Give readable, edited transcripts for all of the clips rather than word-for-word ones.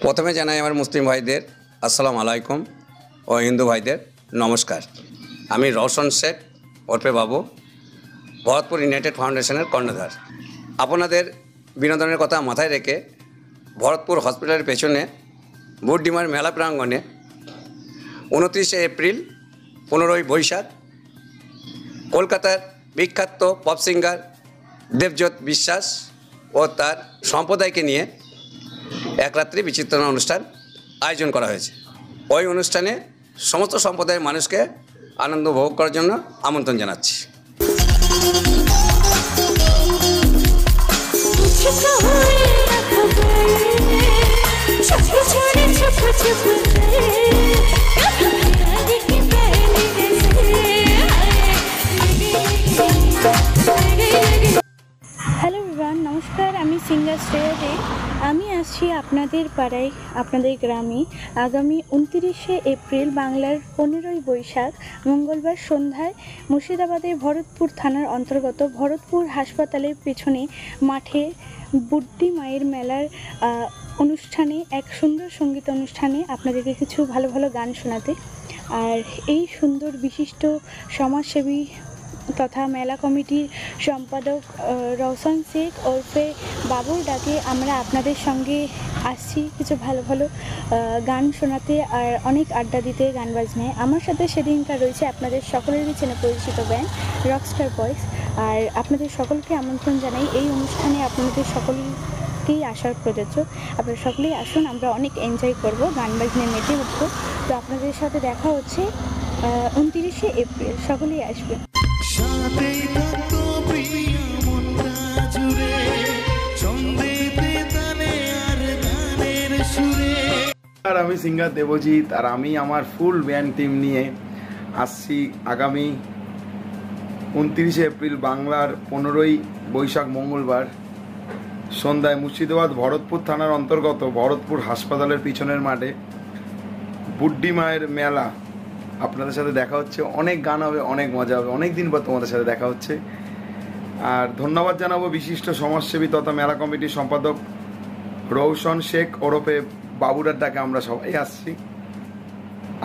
প্রথমে জানাই আমার মুসলিম ভাইদের আসসালামু আলাইকুম ও হিন্দু ভাইদের নমস্কার। আমি রওশন শেখ ওরফে বাবু, ভরতপুর ইউনাইটেড ফাউন্ডেশনের কর্ণধার। আপনাদের বিনোদনের কথা মাথায় রেখে ভরতপুর হসপিটালের পেছনে বুটডিমার মেলা প্রাঙ্গণে 29 এপ্রিল 15 বৈশাখ কলকাতার বিখ্যাত পপ সিঙ্গার দেবজ্যোৎ বিশ্বাস ও তার সম্প্রদায়কে নিয়ে এক রাত্রি বিচিত্রণা অনুষ্ঠান আয়োজন করা হয়েছে। ওই অনুষ্ঠানে সমস্ত সম্প্রদায়ের মানুষকে আনন্দ উপভোগ করার জন্য আমন্ত্রণ জানাচ্ছি। হ্যালো এভরিওয়ান, নমস্কার। আমি সিঙ্গার শ্রেয়া দে। আমি আসছি আপনাদের পাড়ায়, আপনাদের গ্রামে আগামী 29 এপ্রিল বাংলার 15 বৈশাখ মঙ্গলবার সন্ধ্যায় মুর্শিদাবাদের ভরতপুর থানার অন্তর্গত ভরতপুর হাসপাতালের পেছনে মাঠে বুড্ডি মায়ের মেলার অনুষ্ঠানে, এক সুন্দর সঙ্গীত অনুষ্ঠানে আপনাদেরকে কিছু ভালো ভালো গান শোনাতে। আর এই সুন্দর বিশিষ্ট সমাজসেবী তথা মেলা কমিটির সম্পাদক রওশন শেখ ওরফে বাবুর ডাকে আমরা আপনাদের সঙ্গে আসছি কিছু ভালো ভালো গান শোনাতে আর অনেক আড্ডা দিতে, গান বাজনায়। আমার সাথে সেদিনকার রয়েছে আপনাদের সকলেরই চেনা পরিচিত ব্যান্ড রকস্টার বয়েজ। আর আপনাদের সকলকে আমন্ত্রণ জানাই এই অনুষ্ঠানে। আপনাদের সকলকেই আসার প্রযোজ্য। আপনারা সকলেই আসুন, আমরা অনেক এনজয় করব, গান বাজনায় মেতে উঠবো। তো আপনাদের সাথে দেখা হচ্ছে 29 এপ্রিল। সকলেই আসবেন। আমি সিঙ্গার দেবজিৎ, আর আমি আমার ফুল ব্যান্ড টিম নিয়ে আসছি আগামী 29 এপ্রিল বাংলার 15 বৈশাখ মঙ্গলবার সন্ধ্যায় মুর্শিদাবাদ ভরতপুর থানার অন্তর্গত ভরতপুর হাসপাতালের পিছনের মাঠে বুড্ডি মায়ের মেলা। আপনাদের সাথে দেখা হচ্ছে, অনেক গান হবে, অনেক মজা হবে। অনেক দিন পর তোমাদের সাথে দেখা হচ্ছে। আর ধন্যবাদ জানাবো বিশিষ্ট সমাজসেবী তথা মেলা কমিটির সম্পাদক রওশন শেখ ওরফে বাবুরার ডাকে আমরা সবাই আসছি।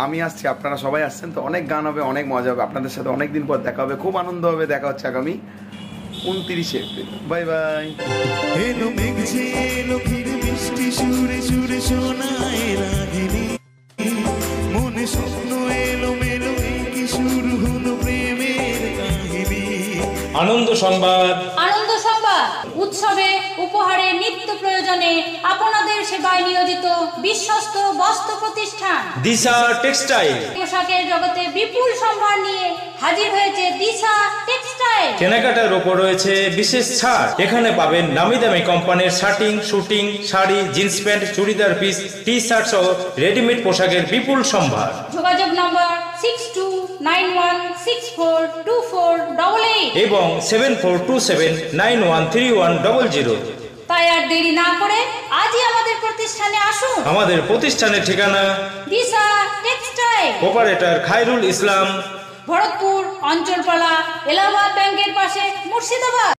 আমি আসছি, আপনারা সবাই আসছেন। তো অনেক গান হবে, অনেক মজা হবে। আপনাদের সাথে অনেক দিন পর দেখা হবে, খুব আনন্দ হবে। দেখা হচ্ছে আগামী 29 এপ্রিল। Bye bye. আনন্দ সংবাদ, আনন্দ সংবাদ উৎসবে উপহারে নিত্য প্রয়োজনে আপনাদের সেবায় নিয়োজিত বিশ্বস্ত বস্ত্র প্রতিষ্ঠান দিশা টেক্সটাইল। পোশাকের জগতে বিপুল সম্ভার নিয়ে হাজির হয়েছে দিশা টেক্সটাইল। কেনাকাটার ওপর রয়েছে বিশেষ ছাড়। এখানে পাবেন নামি দামি কোম্পানির shirting, suiting, sari, jeans pant, churidar piece, T shirt সহ রেডিমেড পোশাকের বিপুল সম্ভার। যোগাযোগ নম্বর 6291642488 এবং 7427913100। তাই আর দেরি না করে আজই আমাদের প্রতিষ্ঠানে আসুন। আমাদের প্রতিষ্ঠানের ঠিকানা দিশা টেক্সটাইল, অপারেটর খায়রুল ইসলাম, ভরতপুর অঞ্চলপালা, এলাহাবাদ ব্যাংকের পাশে, মুর্শিদাবাদ।